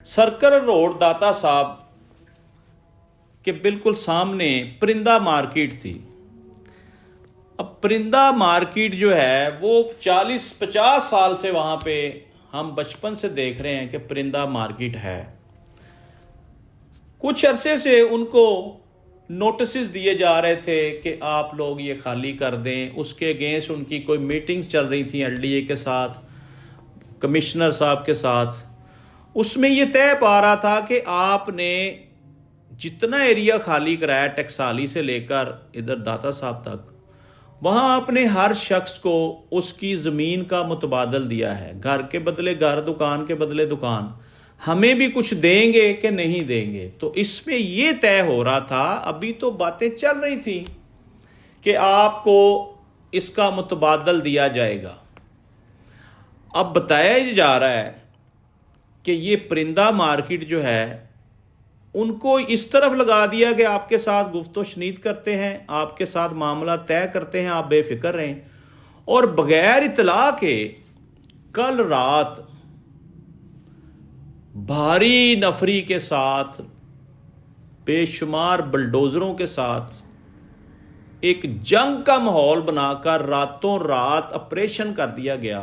Circle road दाता साहब के बिल्कुल सामने परिंदा मार्केट थी। अब परिंदा मार्केट जो है वो 40-50 साल से वहाँ पे हम बचपन से देख रहे हैं कि परिंदा मार्केट है। कुछ अरसे से उनको नोटिस दिए जा रहे थे कि आप लोग ये खाली कर दें। उसके अगेंस्ट उनकी कोई मीटिंग्स चल रही थी एलडीए के साथ, कमिश्नर साहब के साथ। उसमें ये तय पा रहा था कि आपने जितना एरिया खाली कराया टकसाली से लेकर इधर दाता साहब तक, वहाँ आपने हर शख्स को उसकी ज़मीन का मुतबादल दिया है। घर के बदले घर, दुकान के बदले दुकान। हमें भी कुछ देंगे कि नहीं देंगे। तो इसमें ये तय हो रहा था, अभी तो बातें चल रही थी कि आपको इसका मुतबादल दिया जाएगा। अब बताया जा रहा है कि ये परिंदा मार्केट जो है उनको इस तरफ लगा दिया कि आपके साथ गुफ्तो शनीद करते हैं, आपके साथ मामला तय करते हैं, आप बेफिक्र रहें। और बगैर इतला के कल रात भारी नफरी के साथ, बेशुमार बुलडोजरों के साथ एक जंग का माहौल बनाकर रातों रात ऑपरेशन कर दिया गया।